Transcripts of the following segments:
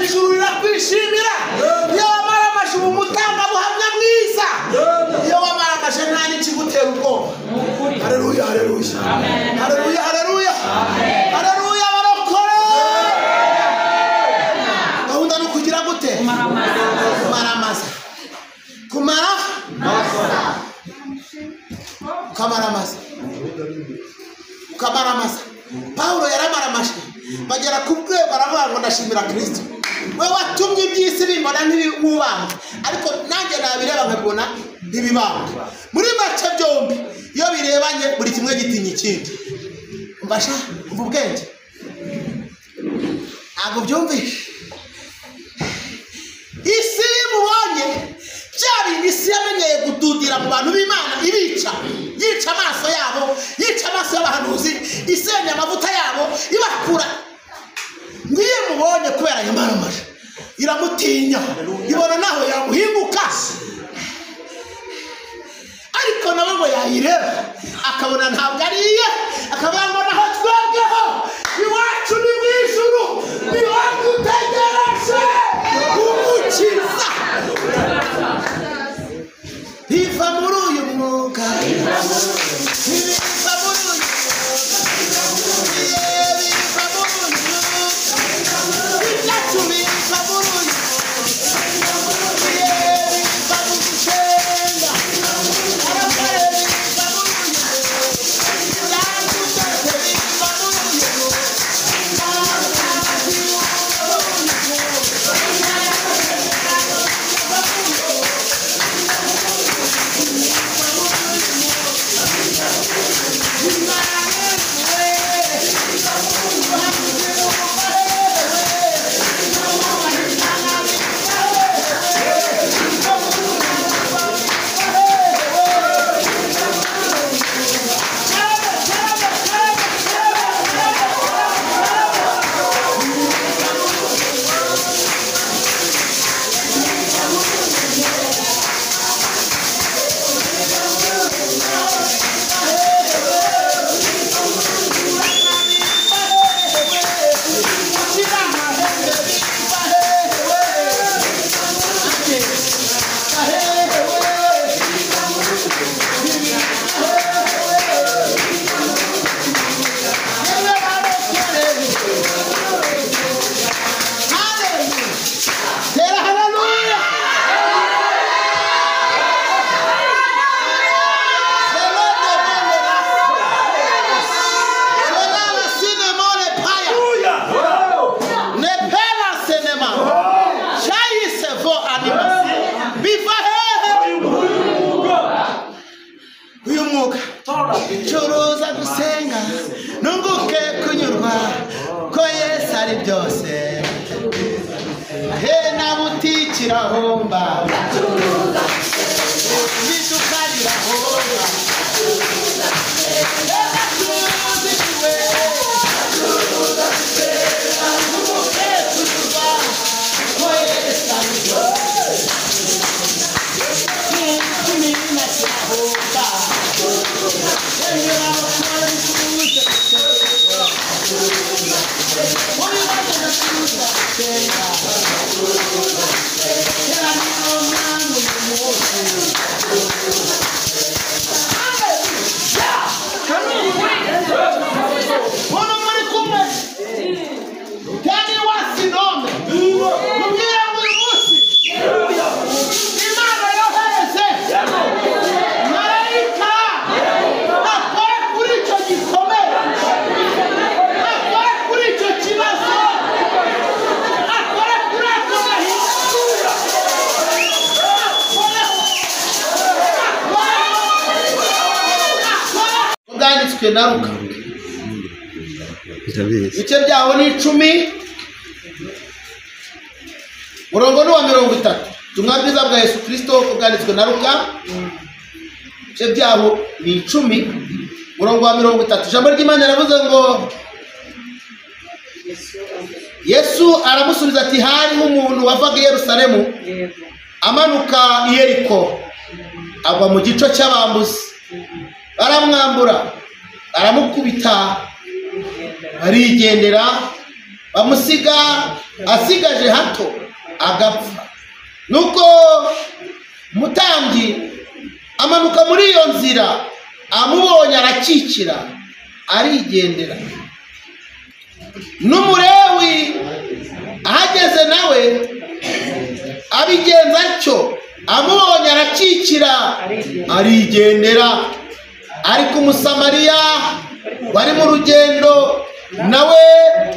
ijuru rirakwishimira. Iyo wamaramaje umutangabuhamya mwiza. Iyo wamaramaje nta n'ikigutera ubwoba. Haleluya, haleluya. Haleluya, haleluya. Haleluya, barokore. Gahunda no kugira gute? Kumaramaza. Kumaramaza. Paulo yaramaramaje. Bagera ku rwego baravuga ngo ndashimira Kristo. We watumye iby'isi bimbona ntibibanga. Ariko nanjye nabireba nkabibona ntibibanga. Muri make byombi iyo birebanye buri kimwe gitinya ikindi. Mbasha umva ubwenge. Ntabwo byumvishe. Isi mubonye byari isi yamenyeye gududira mu bantu b'Imana ibica. Yica amaso yabo, yica amaso y'abahanuzi, isenya amavuta yabo, ibakura. Ngiye mubonye kubera yamaramaje. Iramutinya. Ibona naho yamuhinguka. Ariko nawe ngo yayireba akabona ntabwo ariye, akavuga ngo naho twebweho iwacu ni mu ijuru, niho dutegereje umukiza. Biva muri uyu mwuga, biva muri uyu mwuga, biva muri uyu mwuga, ibyacu biva muri uyu mwuga, biva mu gusenga, abagore biva muri uyu mwuga, ibyacu byose biva muri uyu mwuga, curuza gusenga nunguke kunyurwa ko Yesu ari byose. He nabutikira homba bidukarira homba naruka bice byaho ni 10 murongo ni wa 30 tumwabwiza bwa Yesu Kristo kubwanditswe naruka bice byaho ni 10 murongo wa 30 ijambo ry'Imana ravuze ngo Yesu aramusubiza ati hari umuntu wavaga Yerusalemu amanuka i Yeriko agwa mu gico cy'abambuzi baramwambura aramukubita arigendera bamusiga asigaje hato agapfa. Nuko umutambyi amanuka muri iyo nzira, amubonye arakikira arigendera. N'umulewi ahageze nawe abigenza atyo, amubonye arakikira arigendera. Ariko umusamariya wari mu rugendo nawe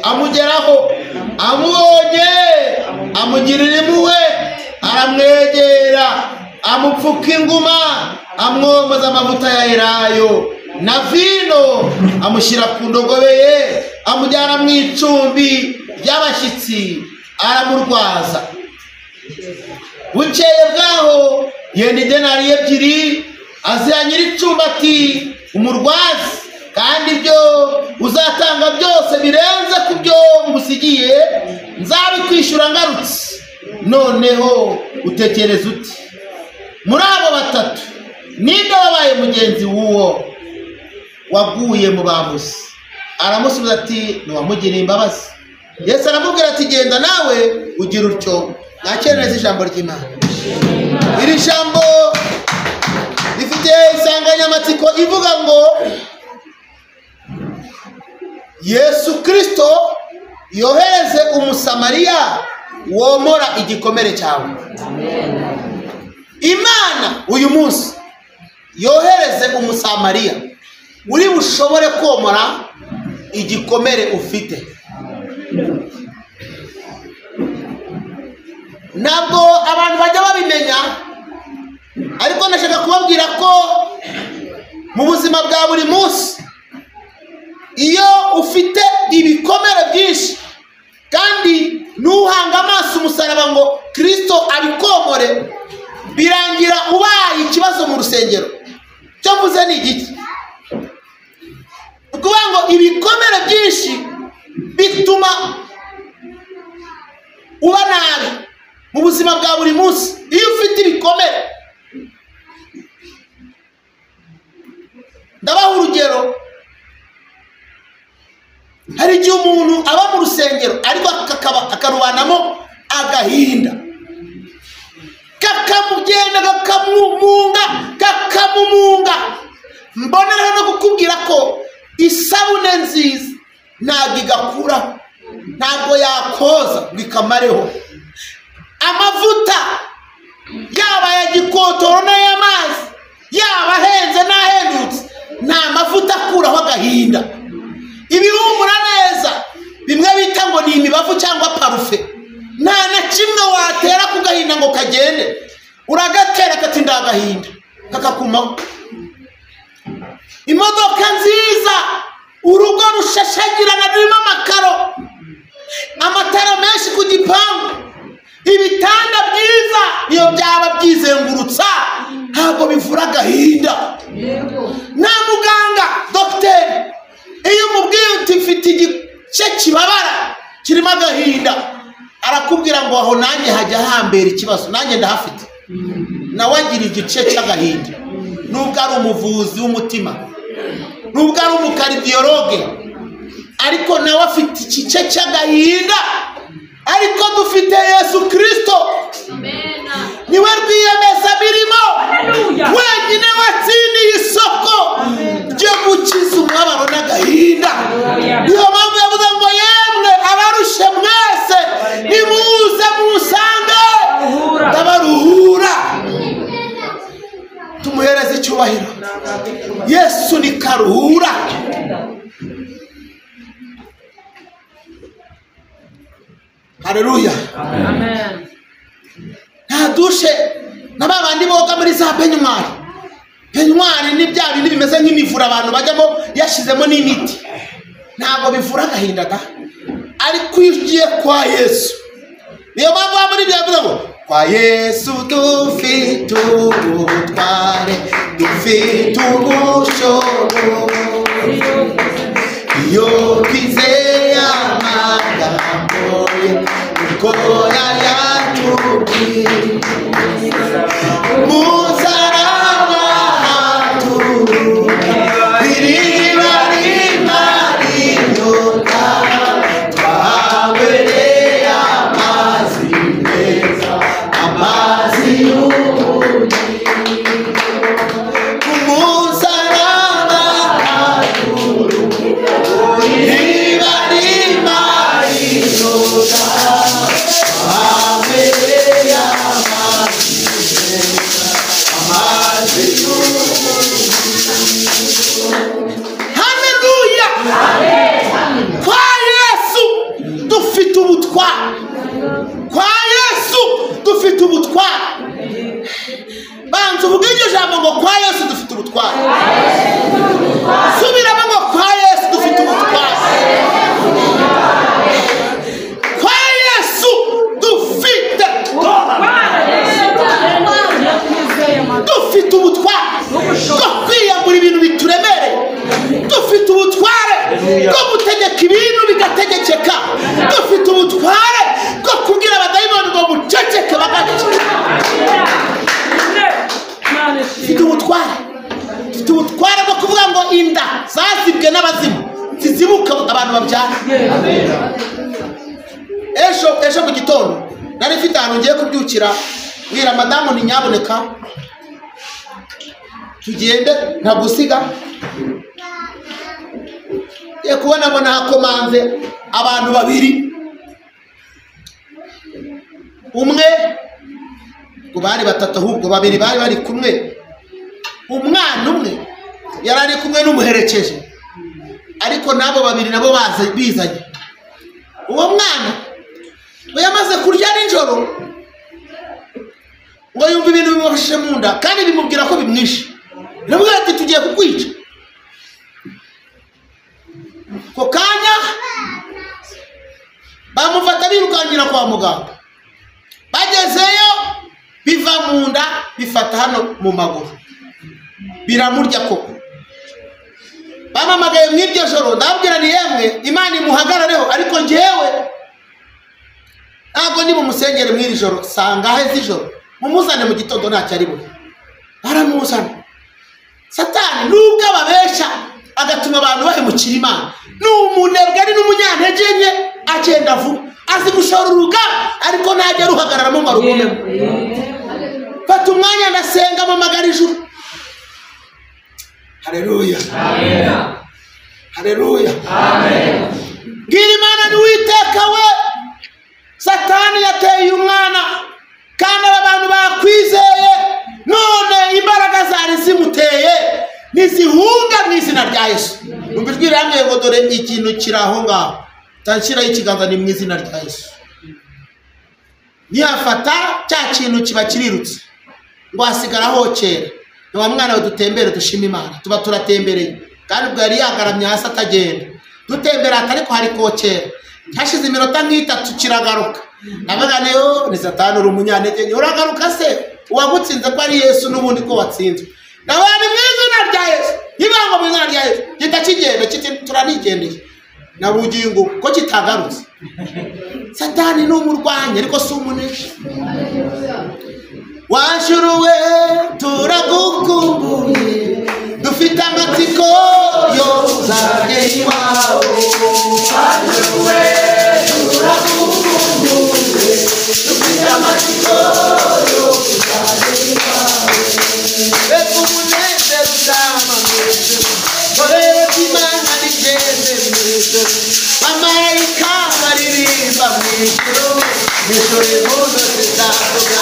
amugeraho, amubonye amugirira impuhwe, aramwegera amupfuka inguma, amwomoza amavuta ya elayo na vino, amushyira ku ndogobe ye, amujyana mu icumbi ry'abashyitsi aramurwaza. Bukeye bwaho yenda idenari ebyiri, aziha nyir'icumbi ati umurwazi, kandi ibyo uzatanga byose birenze ku byo ngusigiye nzabikwishyura ngarutse. Noneho utekereza uti, muri abo batatu ninde wabaye mugenzi w'uwo waguye mu bambuzi? Aramusubiza ati niwamugiriye imbabazi. Yesu aramubwira ati genda nawe ugira utyo. Nakerereza ijambo ry'Imana. Iri jambo rifite insanganyamatsiko ivuga ngo Yesu Kristo yohereze umusamariya womora igikomere cyawe. Imana uyu munsi yohereze umusamariya uri bushobore komora igikomere ufite. Ntabwo abantu bajya babimenya, ariko nashaka kubabwira ko mu buzima bwa buri munsi iyo ufite ibikomere byinshi kandi nuhanga amaso umusaraba ngo Kristo abikomore, birangira ubaye ikibazo mu rusengero. Cyo mvuze ni igiki? Ukuvuga ngo ibikomere byinshi bituma uba nabi mu buzima bwa buri munsi. Iyo ufite ibikomere, ndabaha urugero. Hari igihe umuntu aba mu rusengero ariko akarubanamo agahinda, kakamugenda kakamumunga. Mbona rero no kukubwira ko isabune nziza ntabwo igakuraho, ntabwo yakoza ngo ikamareho. Amavuta yaba ya gikotoro n'ay'amazi, yaba ahenze n'ahendutse, nta mavuta akuraho agahinda. Ibihumura neza bimwe bita ngo ni imibavu cyangwa parufe, nta na kimwe watera ku gahinda ngo kagende. Uragatera kati ndagahinda kakakumaho. Imodoka nziza, urugo rushashagirana rurimo amakaro, amatara menshi ku gipangu, ibitanda byiza, iyo byaba byizengurutsa ntabwo bivura agahinda. Nta muganga dogiteri iyo umubwiye uti mfite igice kibabara kirimo agahinda, arakubwira ngo aho nanjye hajya hambera ikibazo, nanjye ndahafite. Nawe agira igice cy'agahinda, nubwo ari umuvuzi w'umutima, nubwo ari umukardiologe, ariko nawe afite igice cy'agahinda. Ariko dufite Yesu Kristo, niwe rwiyemeza mirimo, wenyine watsindiye isoko ryo gukiza umubabaro n'agahinda. Niyo mpamvu yavuze ngo yemwe abarushe mwese nimuze musange ndabaruhura. Tumuhereze icyubahiro. Yesu ni karuhura. Haleluya. Amen. Nta dushe na babandi boga muri za penyumari. Penyumari ni bya bindi bimeze nk'imivura abantu bajyamo yashizemo n'imiti. Ntabwo bivura agahinda da. Ariko iyo ugiye kwa Yesu, niyo mpamvu muri Bibiliya ngo kwa Yesu dufite ubutware, dufite ubushobozi, iyo twizeye amagambo ye uko yayatubwiye. Musaraba haturuka iriba rimara inyota, twaba kwa Yesu dufite ubutware. Banza uvuge iryo jambo ngo kwa Yesu dufite ubutware. Subiramo ngo kwa Yesu dufite ubutware. Kwa Yesu dufite ubutware bwo kwiyambura ibintu bituremereye. Dufite ubutware bwo gutegeka ibintu bigategekeka. Dufite ubutware bwo kubwira abadayimoni ngo muceceke bagaceceka. Dufite ubutware bwo kuvuga ngo inda zazibwe n'abazimu zizibuka abantu babyara. Ejo mu gitondo nari mfite ahantu ngiye kubyukira, bwira madamu ni nyaboneka tugende ntagusiga. Ye kubona mbona hakomanze abantu babiri, umwe ngo bari batatu, ahubwo babiri bari bari kumwe. Umwana umwe yari ari kumwe n'umuherekeje, ariko nabo babiri nabo bizanye. Uwo mwana we yamaze kurya nijoro ngo yumva ibintu bimufashe mu nda kandi bimubwira ko bimwishe. Nabwo ati tugiye kukwica. Ko kanya bamufata birukankira kwa muganga. Bagezeyo biva mu nda bifata hano mu maguru biramurya koko. Bamamagaye mw'iryo joro ndabwira ni yemwe Imana imuhagarareho, ariko njyewe ntabwo ni bumusengere mw'iri joro. Sangahe z'ijoro mumuzane mu gitondo ntacyo ari bube. Baramuzana. Satani nubwo ababesha agatuma abantu bahemukira Imana, n'umunebwe ari n'umunyantege nke agenda vuba, azi gushora urugamba ariko ntajya ruhagararamo ngo arugumemo. Fata umwanya ndasenga mpamagara ijuru. Haleluya, amen. Haleluya, amen. Bwira Imana ni Uwiteka we, Satani yateye umwana kandi abantu bakwizeye, none imbaraga zari zimuteye nizihunga mu izina rya Yesu. Numbijwira hamwe ngo dore ikintu kiraho ngaho, tanshyiraho ikiganza ni mu izina rya Yesu. Niyafata cya kintu kiba kirirutse ngo hasigara hokera. Ni wa mwana we dutembere dushima Imana. Tuba turatembereye kandi ubwo yari yagaramye hasi atagenda. Dutembera ariko hari kokera. Hashize iminota nk'itatu kiragaruka. Nabaga neyo ni Satani uri umunyantege nke. Uragaruka se uwagutsinze ko ari Yesu n'ubundi ko watsinze. Nabandi mu izina rya Yesu. Nibango mu izina rya Yesu. Gita kigenda kiti turanigendeye. Nabugingo ko kitagarutse. Satani ni umurwanya ariko si umunesha. Washuruwe turagukumbuye, dufite amatsiko yo zagera iwawe. Washuruwe turagukumbuye, dufite amatsiko yo zagera iwawe. Reka umunezero uzaba mwese, korera Imana rigende mwese. Amarayika baririmba mw'ijuru, mw'ijuru impundu zizavuga.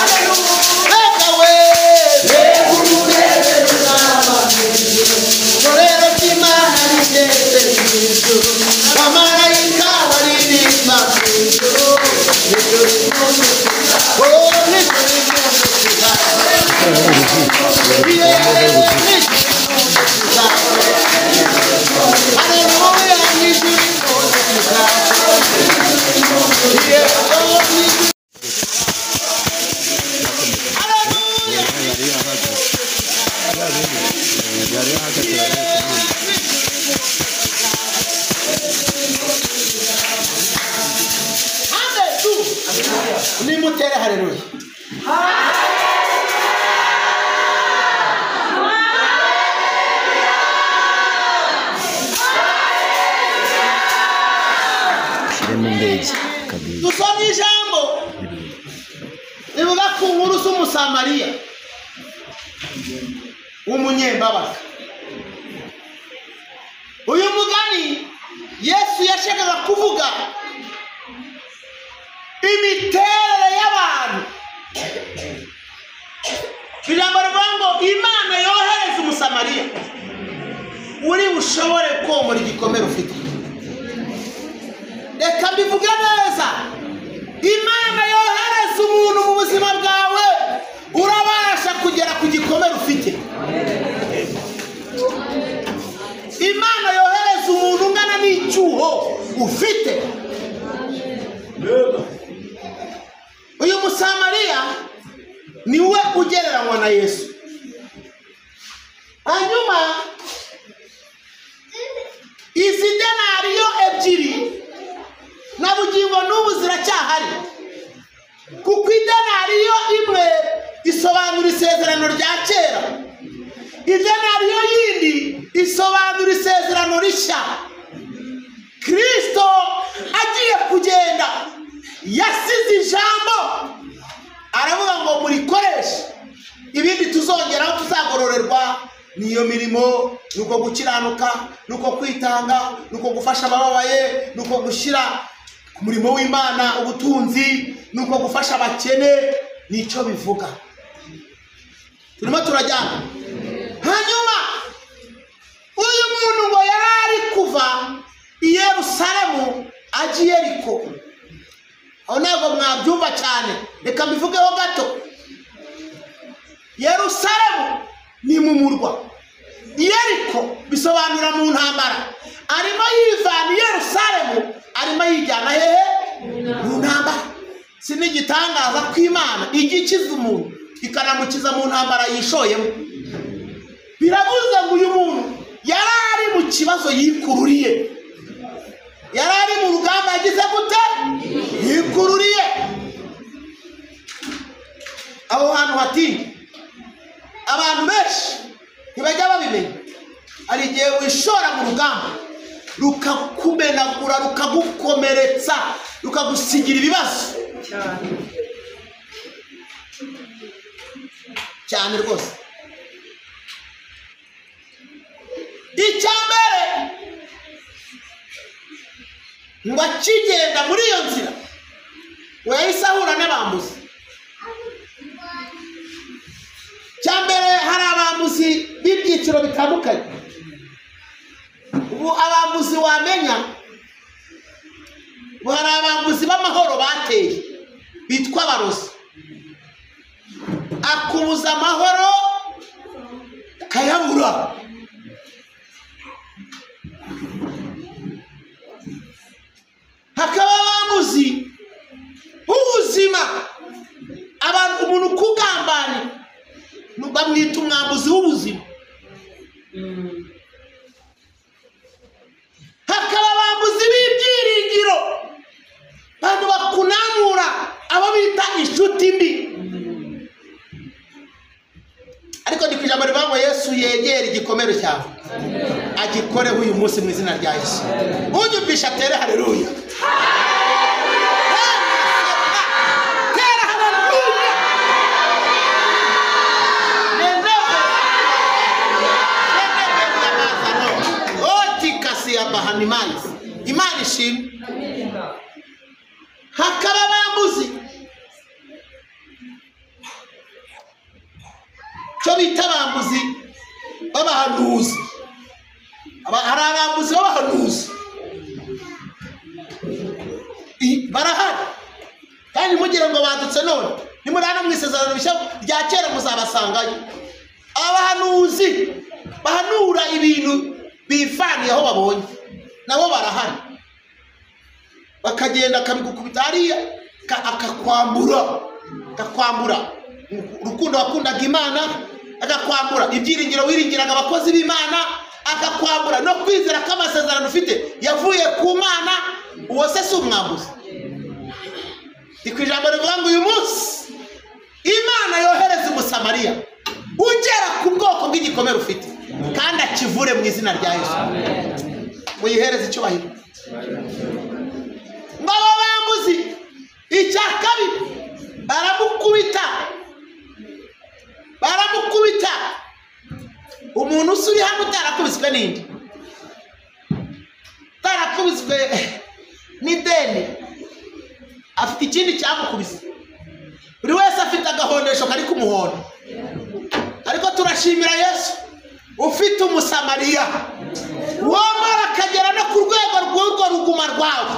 Nimutere haleluya. Dusomye ijambo rivuga ku nkuru z'umusamariya w'umunyembabazi. Uyu mugani Yesu yashakaga kuvuga imiterere y'abantu. Ijambo rivuga ngo Imana yohereza umusamariya uri bushobore komora igikomere ufite. Reka mbivuge neza, Imana ufite. Uyu musamariya niwe ugereranywa na Yesu. Hanyuma izi denariyo ebyiri na bugingo n'ubu ziracyahari, kuko idenariyo imwe isobanura isezerano rya kera, idenariyo yindi isobanura isezerano rishya. Kristo agiye kugenda yasize ijambo aravuga ngo murikoreshe, ibindi tuzongeraho tuzagororerwa niyo mirimo, nuko gukiranuka, nuko kwitanga, nuko gufasha abababaye, nuko gushyira ku murimo w'Imana ubutunzi, nuko gufasha abakene. Nicyo bivuga. Turimo turajyana. Hanyuma uyu muntu ngo yari ari kuva i Yerusalemu ajya i Yeriko. Aho ntabwo mwabyumva cyane, reka mbivugeho gato. Yerusalemu ni mu murwa, Yeriko bisobanura mu ntambara. Arimo yivana i Yerusalemu, arimo yijyana hehe? Mu ntambara. Si n'igitangaza ko Imana ijya ikiza umuntu ikanamukiza mu ntambara yishoyemo. Biravuze ngo uyu muntu yari ari mu kibazo yikururiye, yari ari mu rugamba yagize gute? Yikururiye. Aho hantu hatinya abantu benshi ntibajya babimenya. Hari igihe wishora mu rugamba rukakumenagura, rukagukomeretsa, rukagusigira ibibazo cyane rwose. Icya mbere ngo akigenda muri iyo nzira ngo yahise ahura n'abambuzi. Icya mbere hari abambuzi b'ibyiciro bitandukanye. Ubu abambuzi wamenya, ubu hari abambuzi b'amahoro bateye bitwa abarozi. Akubuza amahoro kayabura. Hakaba abambuzi b'ubuzima, abantu umuntu ukugambane bamwita umwambuzi w'ubuzima. Hakaba abambuzi b'ibyiringiro, abantu bakunanura, abo bita inshuti mbi. Ariko ni kwijambo rivuga ngo Yesu yegera igikomere cyawe agikoreho uyu munsi mu izina rya Yesu. Unyumvisha tere haleluya. Tere haleluya. Oti kasi ya bahanimani imani shimwe. Hakaba abambuzi cyo bita abambuzi b'abahanuzi. Hari abambuzi b'abahanuzi barahari, kandi mugire ngo badutse none nimurana mu isezerano rishya rya kera muzabasangayo. Abahanuzi bahanura ibintu bifaniye aho babonye, nabo barahari. Bakagenda akabigukubita hariya akakwambura urukundo wakundaga Imana, agakwambura ibyiringiro wiringiraga abakozi b'Imana, agakwambura no kwizera ko amasezerano ufite yavuye ku Mana. Uwo se si umwambuzi? Ijambo rivuga ngo uyu munsi Imana yohereza umusamariya ugera ku bwoko bw'igikomere ufite, kandi akivure mu izina rya Yesu. Muyihereze icyubahiro. Ngo abo bambuzi icya kabiri baramukubita. Umuntu usuri hano utarakubiswe n'indi, utarakubiswe n'ideni, afite ikindi cyamukubise. Buri wese afite agahondesho kari kumuhondo. Ariko turashimira Yesu ufite umusamariya wamara akagera no ku rwego rw'urwo ruguma rwawe.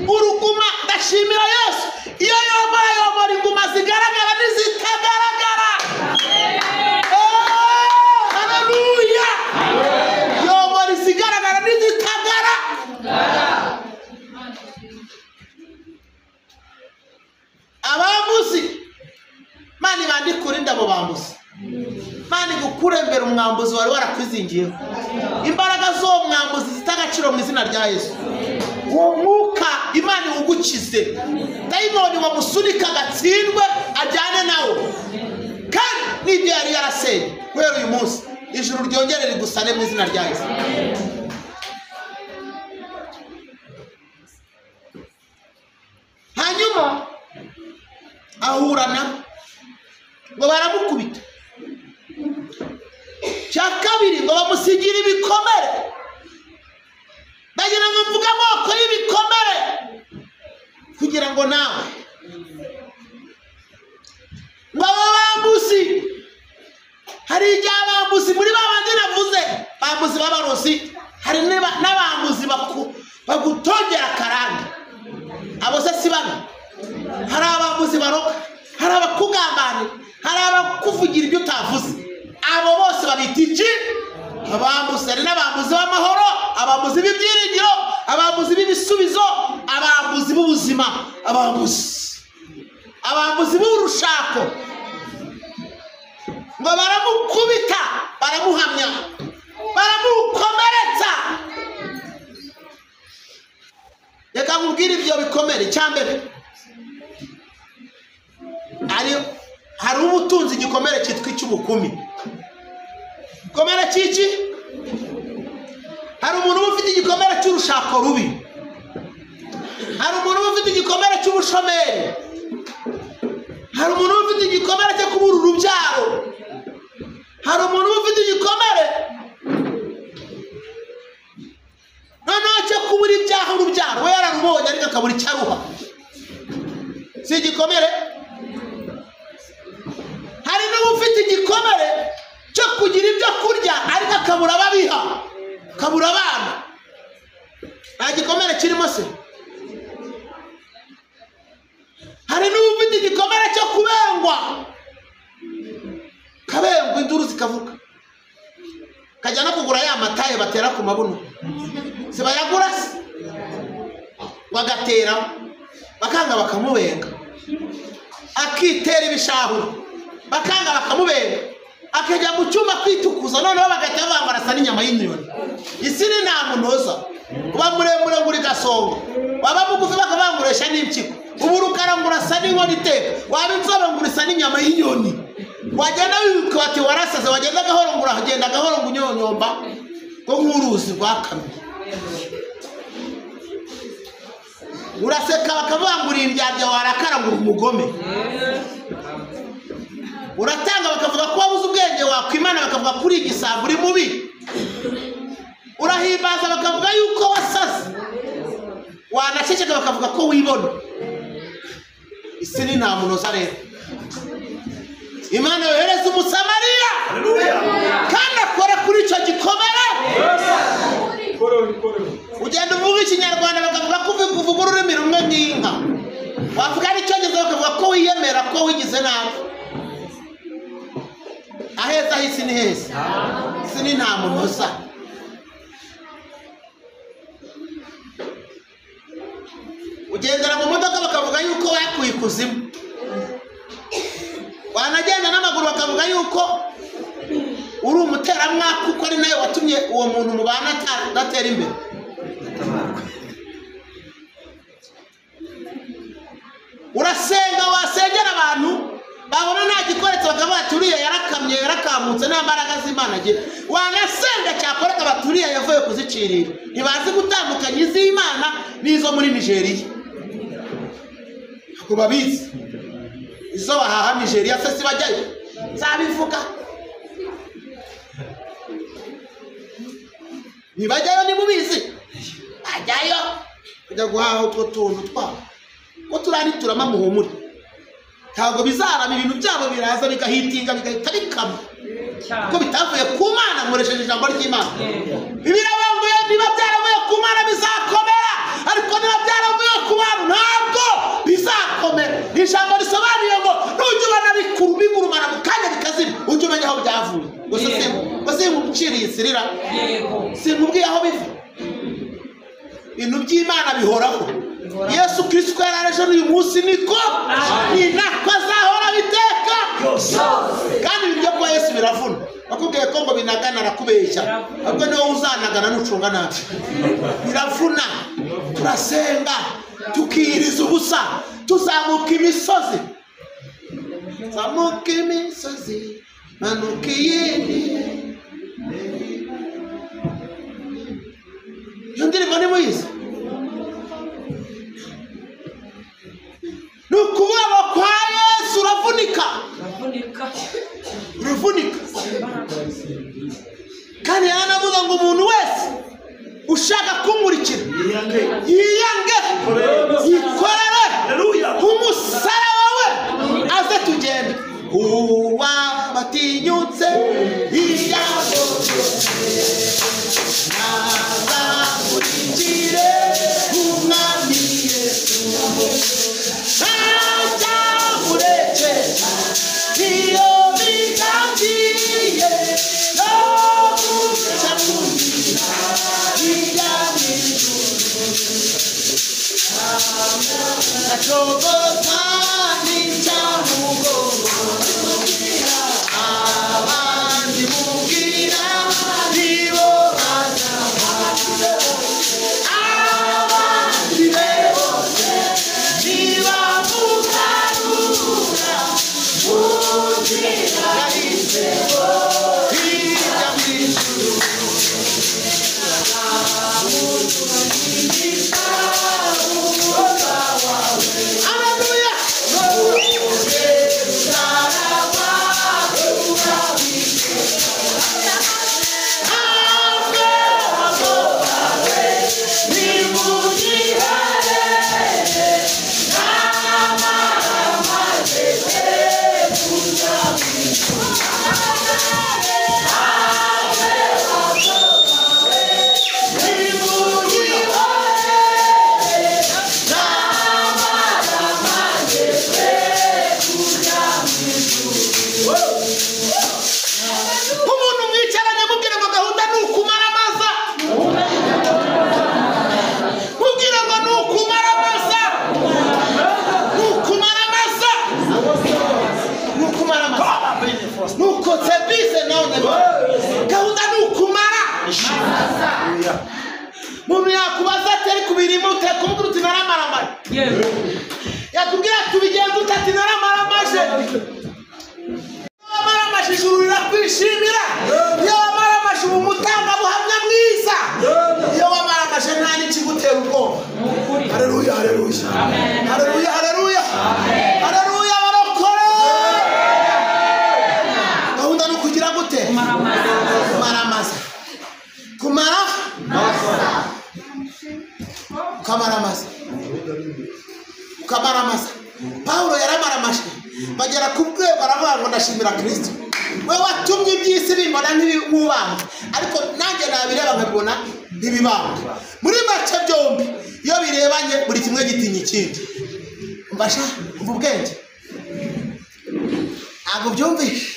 Uruguma ndashimira Yesu iyo yomora inguma zigaragara n'izitagaragara. Haleluya. Yomora izigaragara n'izitagaragara. kurinde abo bambuzi. Imana igukure mbere umwambuzi wari warakwizingiyeho. Imbaraga z'uwo mwambuzi zitagaciro mu izina rya Yesu. Uwo mwuka Imana iwugukize. Dayimoni wamusunika agatsindwe ajyane nawo. Kandi n'ibyo yari yarasenye guhera uyu munsi ijuru ryongere rigusane mu izina rya Yesu. Hanyuma ahurana ngo baramukubita. Cya kabiri ngo bamusigire ibikomere. Bagira ngo mvuga amoko y'ibikomere kugira ngo nawe ngo abo bambuzi, hari igihe abambuzi muri babandi navuze, bambuzi b'abarozi, hari n'abambuzi bagutongera akarande. Abo se si bano. Hari abambuzi baroga, hari abakugambanira, hari abakuvugira ibyo utavuze. Abo bose babita iki? Abambuzi. Hari n'abambuzi b'amahoro, abambuzi b'ibyiringiro, abambuzi b'ibisubizo, abambuzi b'ubuzima, abambuzi b'urushako. Ngo baramukubita, baramuhamya, baramukomeretsa. Reka nkubwire ibyo bikomere. Cyambere hari ubutunzi igikomere cyitwa icy'ubukumi. Igikomere cy'iki? Hari umuntu uba ufite igikomere cy'urushako rubi. Hari umuntu uba ufite igikomere cy'ubushomeri. Hari umuntu uba ufite igikomere cyo kubura urubyaro. Hari umuntu uba ufite igikomere noneho cyo kubura ibyaha urubyaro. We yararubonye ariko akabura icyo aruha. Si igikomere? Hari n'ufite igikomere cyo kugira ibyo kurya ariko akabura ababiha, akabura abana. Nta gikomere kirimo se? Hari n'ufite igikomere cyo kubengwa, kabengwa induru zikavuga, kajya no kugura ya mataye batera ku mabuno. Se bayagura se bagatera bakanga bakamubenga, akitera ibishahuro bakanga bakamubenga, akajya mu cyuma kwitukuza. Noneho bagahita bambara asa n'inyama y'inyoni. Isi ni nta munoza. Uba muremure nguri gasongo, waba mugufi bakabanguresha n'impyiko. Ubu rukarangura asa n'inkoni iteka, waba inzobe nguri asa n'inyama y'inyoni. Wagenda wibuka bati warasaze, wagenda gahoro ngura hagenda gahoro ngunyonyomba ngo nk'uruzi rwakamye. Uraseka bakavangura ibyarya warakarangura umugome. Uratanga bakavuga ko wabuze ubwenge wakwimana, bakavuga kuri igisambo uri mubi. Urahimbaza bakavuga yuko wasaze, wanaceceka bakavuga ko wibona. Isi ni nta munoza rero. Imana yohereza umusamariya kandi akora kuri icyo gikomere. Ugenda uvuga ikinyarwanda bakavuga ko uvuga ururimi rumwe nk'inka, wavuga n'icyongereza bakavuga ko wiyemera ko wigize nabi. Aheza hisi ni heza. Isi ni nta munoza. Ugendera mu modoka bakavuga yuko wakuye ikuzimu, wanagenda n'amaguru bakavuga yuko uri umuteramwaka, kuko ari nayo watumye uwo muntu mubana adatera imbere. Urasenga, wasengera abantu babona nta gikoretse bakavuga ati uriya yarakamye, yarakamutse, nta mbaraga z'Imana agira. Wanasenga cyakoreka baturiya yavuye kuzicirira. Ntibazi gutandukanya iz'Imana n'izo muri Nigeria. Ntabwo babizi. Izo bahaha Nigeria se si bajyayo zabivuga. Ntibajyayo nimubizi. Bajyayo kujya guhaha utwo tuntu twabo ko turanituramo muhumure. Ntabwo bizarama ibintu byabo biraza bigahitinga bigahita bikama, ko bitavuye ku Mana. Nkoresheje ijambo ry'Imana. Birabanguye niba byaravuye ku Mana bizakomera, ariko niba byaravuye ku bantu ntabwo bizakomera. Ijambo risobanuye ngo nujya ubona bigurumana mu kanya bikazima, ujye umenya aho byavuye. Gusa simuciriye isirira, simubwiye aho biva. Ibintu by'Imana bihoraho. Yesu Kristo yaraje n'uyu munsi niko ni nako azahora biteka. byose kandi ibyo kwa Yesu biravuna bakubwiye ko ngo binagana arakubeshya ahubwo niwe uzanagana nucunga nabi biravuna turasenga tukiriza ubusa tuzamuka imisozi manuka iyindi iyo ndirimbo ni muyizi ni ukuboko kwa Yesu uravunika kandi yaranavuga ngo umuntu wese ushaka kumurikira yiyange yikorere umusaraba we aze tugende uwa batinyutse iyago nazamurikire umwami Yesu nazamureke iyo bigangiye no guca kumira Achogota n'icyamugongo abandi mubwira nibo bazamwakira abandi bose nibamugarura muzira isebo hirya mu ijuru Mumi yakubaza atari kubirimo utekumvura uti naramaramaje yakubwira tubigenza utati naramaramaje naramaramaje ijuru rirakwishimira iyo wamaramaje ubu mutanga buhamya mwiza iyo wamaramaje nta n'ikigutera ubwoba haleluya haleluya haleluya haleluya haleluya barokore gahunda ni ukugira gute kumaramaza kumara ukamaramaza Pawulo yaramaramaje bagera ku bwe baravuga ngo ndashimira Kristo we watumye iby'isi bimbona nk'ibibanga ariko nanjye nabireba nkabibona ntibibanga muri make byombi iyo birebanye buri kimwe gitinya ikindi mbasha umva ubwenge ntabwo byumvishe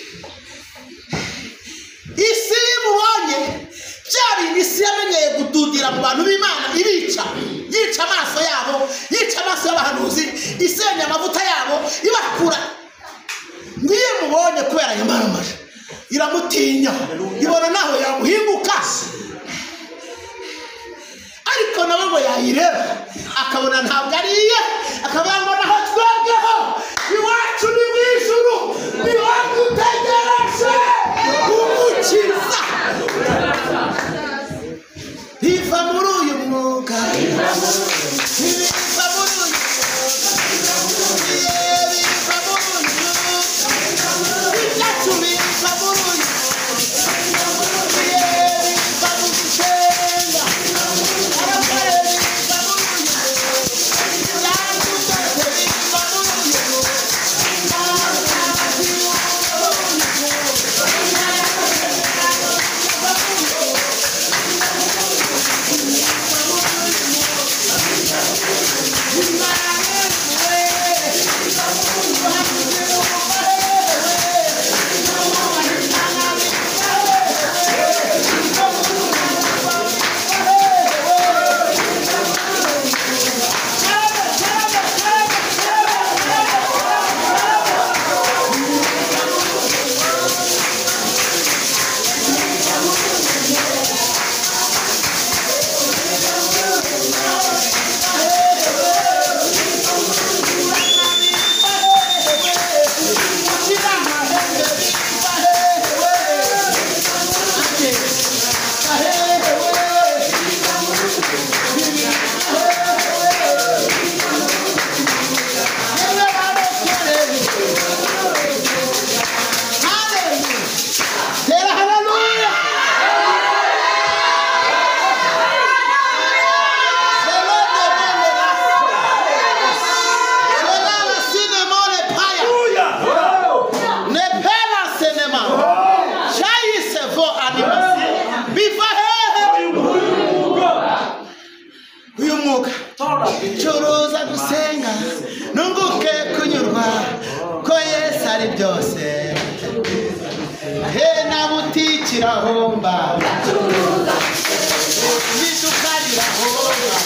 isi mubonye byari isi yamenyeye gududira mu bantu b'Imana ibica yica amaso yabo yica amaso y'abahanuzi isenya amavuta yabo ibakura ngiye mubonye kubera yamaramaje iramutinya ibona naho yamuhinguka ariko nawe ngo yayireba akabona ntabwo ariye akavuga ngo naho twebweho iwacu ni mu ijuru niho dutegereje umukiza biva muri uyu mwuga biva muri uyu ibyacu biva muri uyu kirahomba n'iduka rirahomba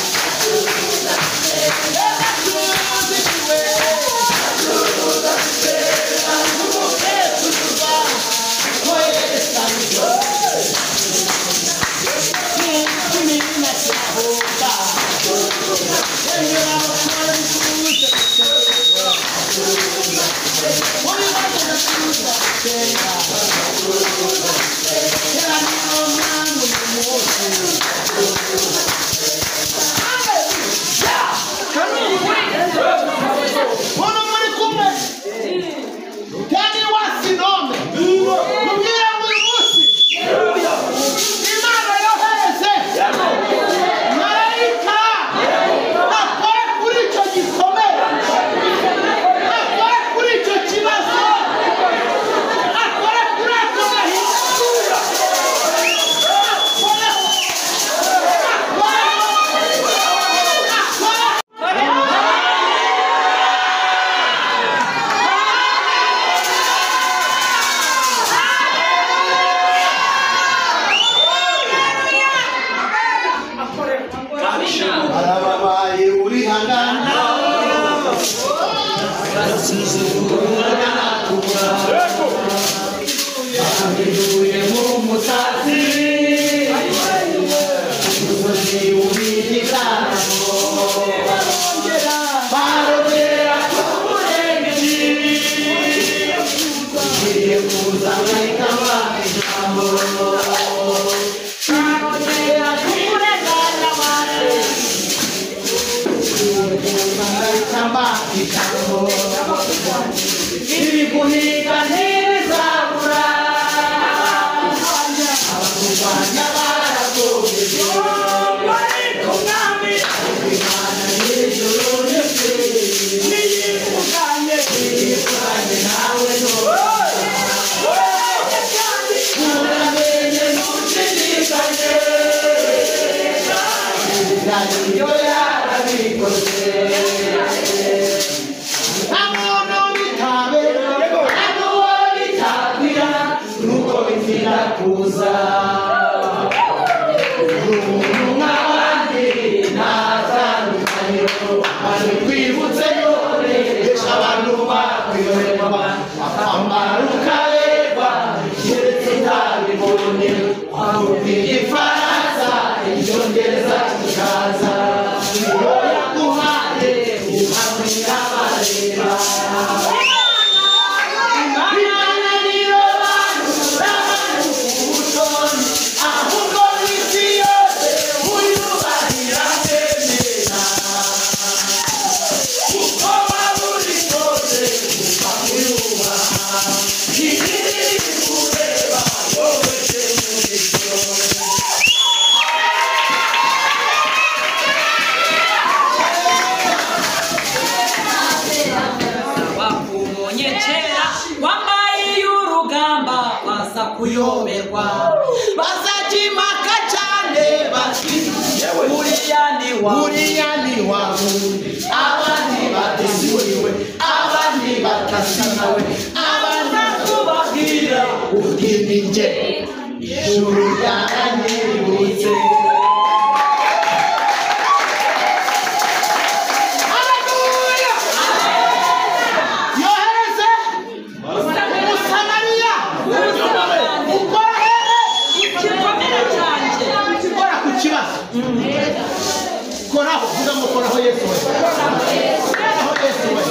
arababaye urihangana ahinduye mu musatsi umusozi w'imihigo barongera kumurengezi ugiye kuza nkahitamo ijambo barongera kumurenganya abandi ibiguhiga ntibizabura abakurwanya baragoye ariko mwami imana y'ijuru niyivuganye nawe uramenye ntushidikanye iyo yarabikoze kuza umuntu nk'abandi ntatandukaniro abantu twibutse none besha abantu bakwiyorerwa akamaro ukaberwa keretse utabibonye akubwira igifaransa icyongereza kikaza iyo yaguhaye uhamira abareba kuyoberwa bazakimaka cyane bati uriya ni wawe abandi batesiwe abandi batasiwe abandi kubabwira uti ni njye ijuru ryaranyibutse koraho vuga ngo koraho Yesu we koraho Yesu we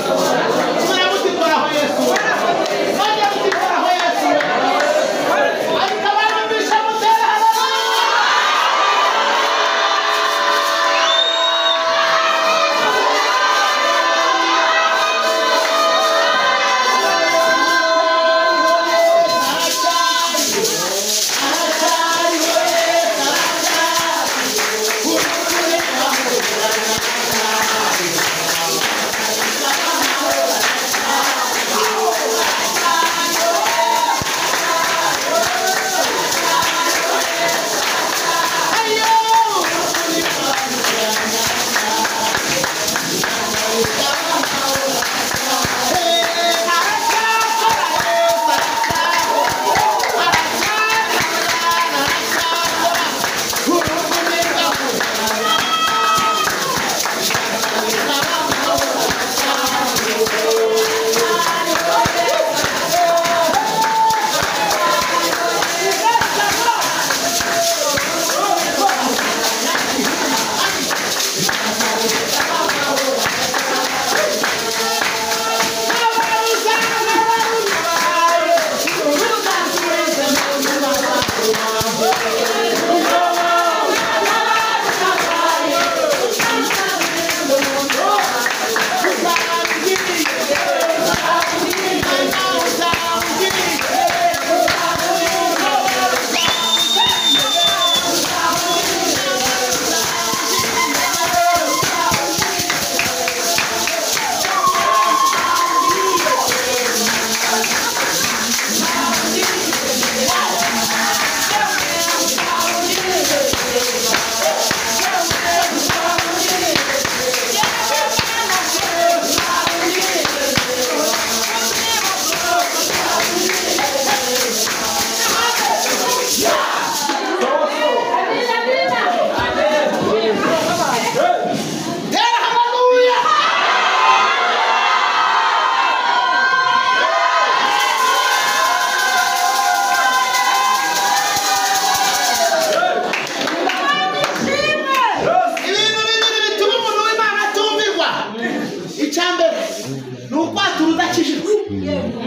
mwana muti koraho Yesu we mwana muti koraho Yesu we ariko abantu bisha mutera haleluya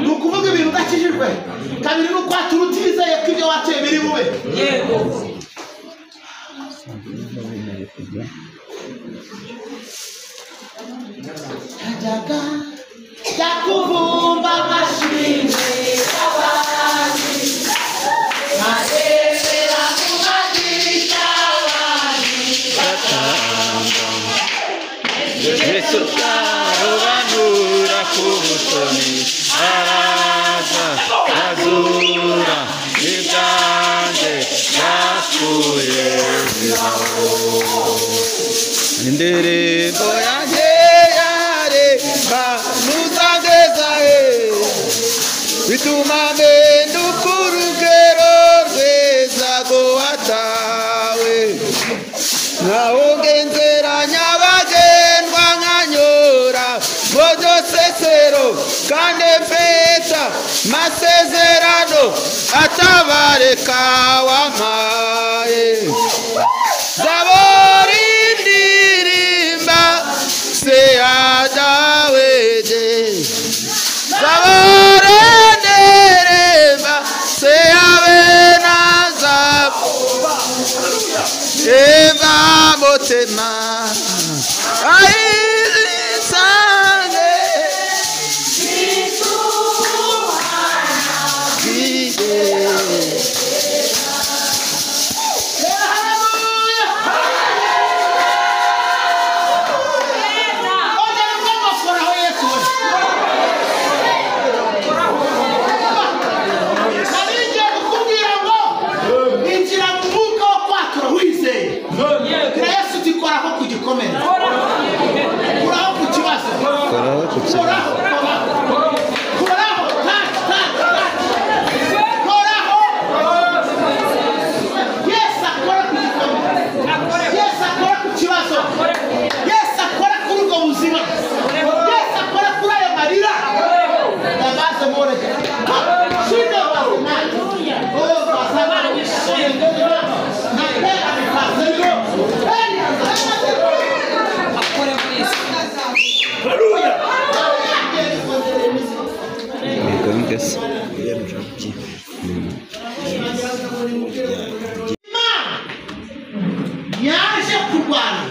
ni ukuvuga ibintu udakijijwe. Kabiri ni ukwatura utizeye ko ibyo watuye biri bube. Najyaga yakuvumba amashimwe y'abandi, nkarebera ku madirishya y'abandi batanga Yesu arobanura ku butoni araza azura ibyanjye yapfuye bibaho indirimbo yanjye yaremba ntuzageza he bituma mpinduka urugero rwiza rwo watawe nkaho ngenzera nyabagendwa nkanyura ngo sesero kandi mfeta masezerano atabareka wampaye zaburi ndirimba se ya Dawidi zaburi ndirimba se ya Benazafu eva motema aisange yaje kurwana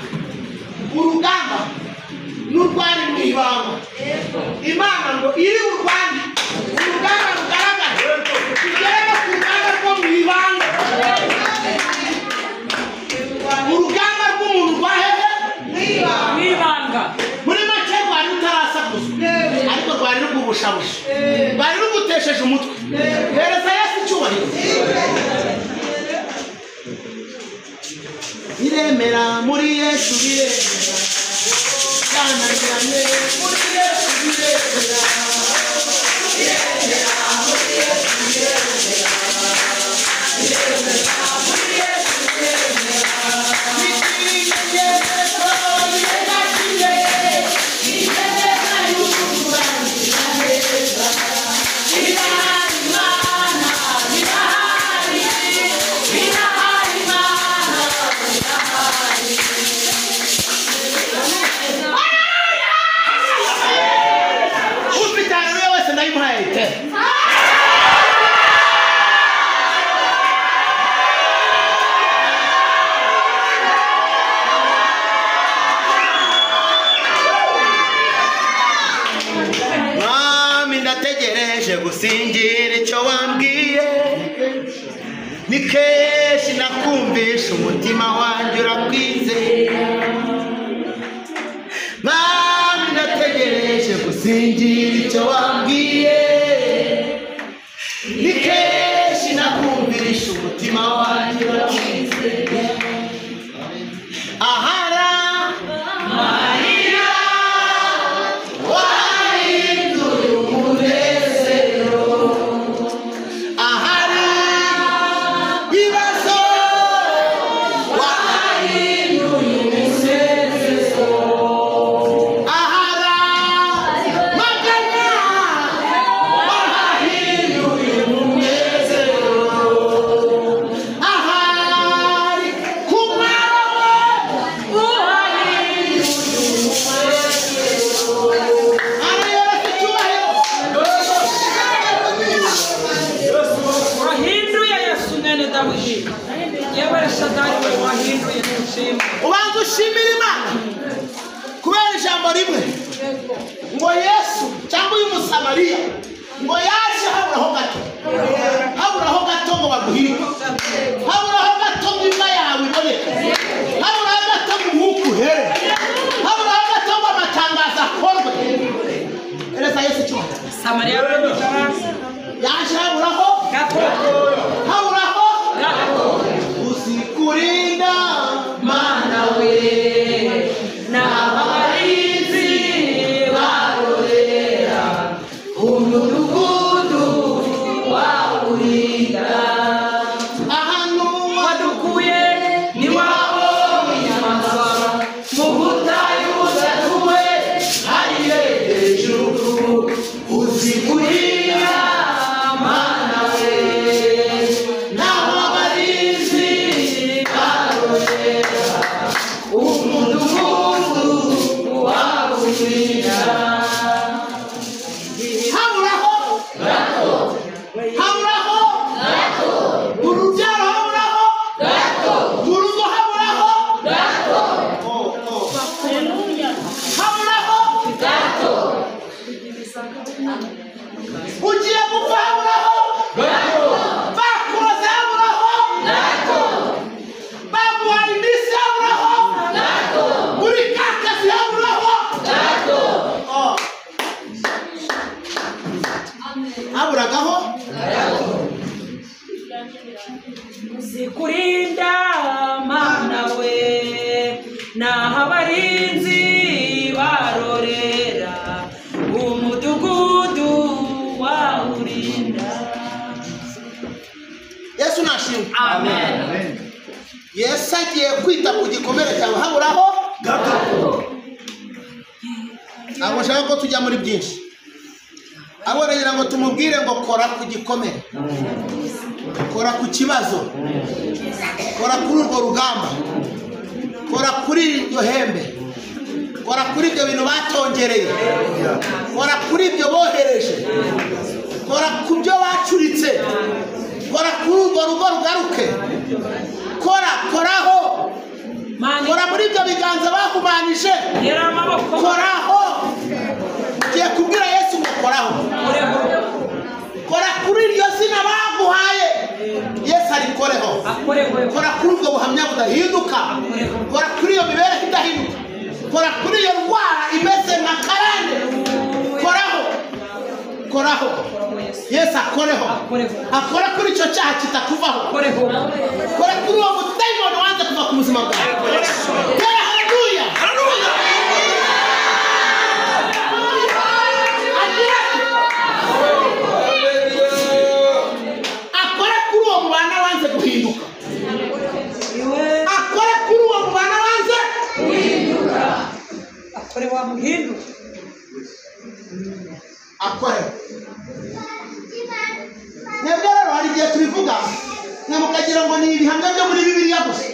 urugamba n'urwari mu ibanga. Imana ngo iri urwanda urugamba rugaragara tugere no ku rugamba rwo mu ibanga, urugamba rw'umuntu rwa hehe mu ibanga. Muri make rwari rutarasakuzwa ariko rwari rw'ubushabusha, rwari rugutesheje umutwe. Hereza Yesu icyubahiro. Iremera muri Yesu biremera yananiranye muri Yesu biremera iremera muri Yesu biremera iremera muri Yesu biremera ikimenyetso yerekanye igereza y'ukurangira neza irahari Imana irahari irahari Imana irahari. Ufite ahantu wese ndayimuhaye te. Mwami ndategereje gusingira icyo wambwiye, ni kenshi nakumvisha umutima wanjye urakwizera. Mwami ndategereje gusingira icyo wambwiye, ni kenshi nakumvisha umutima wanjye urakwizera. Ahara Maria wahindura umunezero, ahari ibibazo wahindura umunezero, ahara maganya ijambo rimwe ngo Yesu cyangwa uyu Musamariya ngo yaje haburaho gato ngo baguhirike, haburaho gato ngo imva yawe iboneke, haburaho gato ngo umwuka uhere, haburaho gato ngo amatangazo akorwe. Ereza Yesu cyose Samariya yaje haburaho gato uzikurinda Mana we n'abarinzi barorera umudugudu wawurinda ahantu wadukuye niwaho inyamaswa mu butayu budatuwe hari hejuru uzikurinda Mana we n'abarinzi barorera umudugudu wawurinda haburaho urubyaro haburaho urugo haburaho haburaho ugiye gupfa haburaho bakuroze haburaho baguhaye iminsi haburaho muri ka kazi haburaho haburagaho uzikurinda Mana we naho abarinzi barorera umudugudu wawurinda. Yesu nashimwe. Amen. Yesu agiye kwita ku gikomere cyawe haburaho ntabwo nshaka ko tujya muri byinshi, ahubwo nagira ngo tumubwire ngo kora ku gikomere, kora ku kibazo, kora kuri urwo rugamba, kora kuri iryo hembe, kora kuri ibyo bintu batongereye, kora kuri ibyo bohereje, kora ku byo bacuritse, kora kuri urwo rugo rugaruke, koraho, kora muri ibyo biganza bakubanije, koraho. Ugiye kubwira Yesu ngo koraho, kora kuri iryo zina baguhaye, Yesu arikoreho, kora kuri ubwo buhamya budahinduka, kora kuri iyo mibereho idahinduka, kora kuri iyo ndwara imeze nka karande, koraho Yesu akoreho, akora kuri icyo cyaha kitakuvaho, kora kuri uwo mudayimoni wanze kuva ku buzima bwawe. Haleluya, akora kuri uwo mubana wanze guhinduka, akora kuri uwo mubana wanze guhinduka, akore wa muhinduka, akoreho. Nebyo rero hari igihe tubivuga mukagira ngo ni ibihamya byo muri Bibiliya gusa.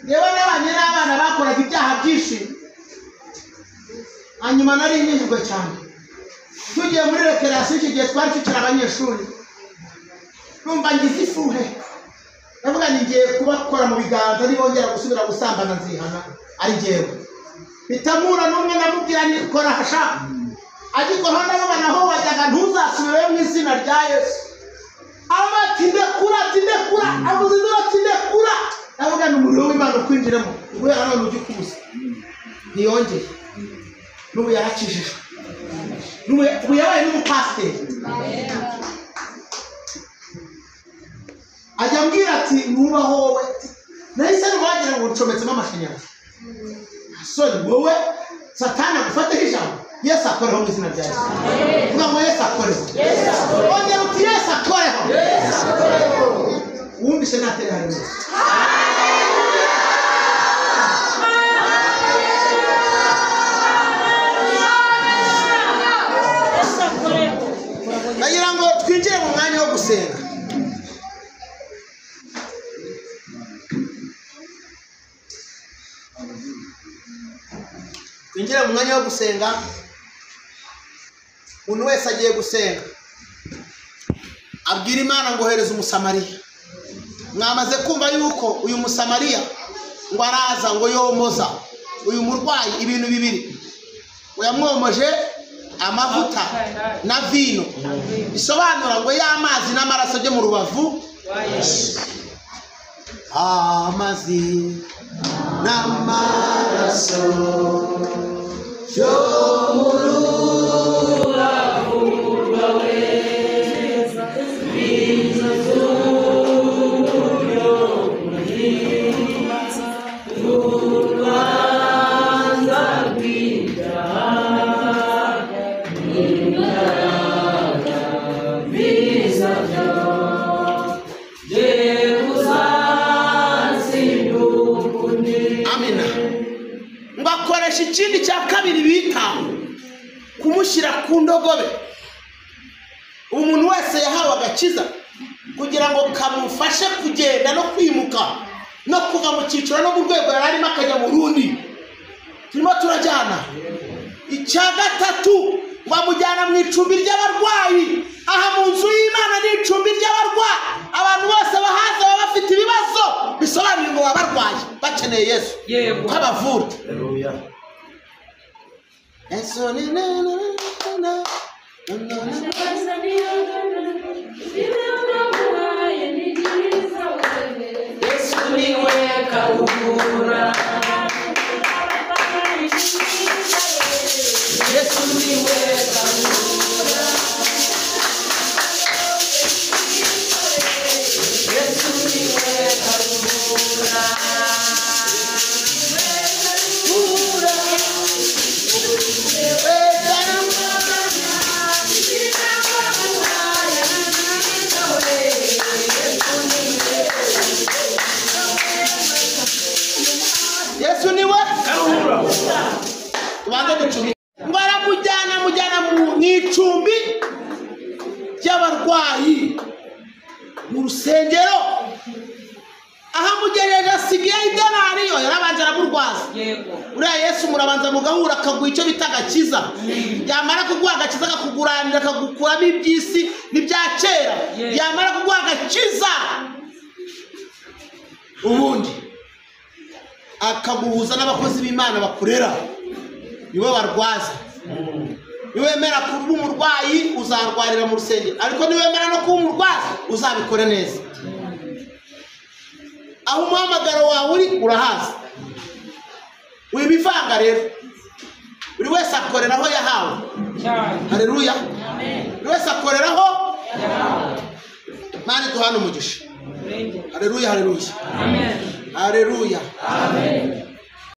Yewe n'abanye n'abana bakoraga ibyaha byinshi, hanyuma nari nyijwe cyane. Tugiye muri rekerasiyo icyo gihe twari tukiri abanyeshuri, numva ngize ifuhe, ndavuga ni ngiye kubakora mu biganza nibongera gusubira gusambana nzihana ari jyewe. Bitamura n'umwe namubwira ni kora hasha, agikoraho ndavuga naho wajyaga ntuzasubire mu izina rya Yesu. Tindekura, avuze ngo tindekura, ndavuga ni umuriro w'Imana kwinjiramo, kubera none ujye kubuza ntiyongeye. N'ubu yarakijijwe, n'ubu yabaye n'umupasiteri. Ajya ambwira ati nubaho wowe, nahise wagira ngo ucometsemo amashanyarazi. Soni wowe Satani agufateho ijambo, Yesu akoreho mu izina rya Yesu. Vuga ngo Yesu akoreho, ongera uti Yesu akoreho. Wumvise natere haleluya. Nagira ngo twinjire mu mwanya wo gusenga. Twinjire mu mwanya wo gusenga. Umuntu wese agiye gusenga abwira Imana ngo hereza umusamariya. Mwamaze kumva yuko uyu musamariya ngo araza ngo yomoza uyu murwayi ibintu bibiri. yamwomoje amavuta na vino, bisobanura ngo y'amazi n'amaraso byo mu rubavu wa Yesu. amazi n'amaraso yo mu rubavu rwawe bakoresha ikindi cya kabiri bita kumushyira ku ndogobe. Umuntu wese yahawe agakiza kugira ngo kamufashe kugenda no kwimuka no kuva mu cyiciro no mu rwego yari arimo akajya mu rundi. Turimo turajyana. Icya gatatu bamujyana mu icumbi ry'abarwayi. Aha mu nzu y'Imana ni icumbi ry'abarwayi. Abantu bose bahaza baba bafite ibibazo bisobanuye ngo babarwaye bakeneye Yesu kabavura. Yesu ni Yesu niwe kavura. Yesu niwe kavura. Yesu niwe kavura. Yesu niwe kavura. Tubanze ducumi. Baramujyana mu icumbi ry'abarwayi mu rusengero. Aha mugejeje asigaye idenariyo yarabanje aramurwaza. Uriya Yesu murabanza mugahura akaguha icyo bita agakiza. Yamara kuguha agakiza akakuguranira akagukuramo iby'isi n'ibya kera. Yamara kuguha agakiza ubundi akaguhuza n'abakozi b'Imana bakurera. Niwe warwaza. Niwemera kuba umurwayi uzarwarira mu rusengero, ariko niwemera no kuba umurwayi uzabikore neza. Aho umuhamagaro wawe uri urahaza. Wibivanga rero. Buri wese akorera aho yahawe. Haleluya. Buri wese akorera aho yahawe. Mani duhana umugisha. Haleluya, haleluya. Amen. Haleluya. Amen.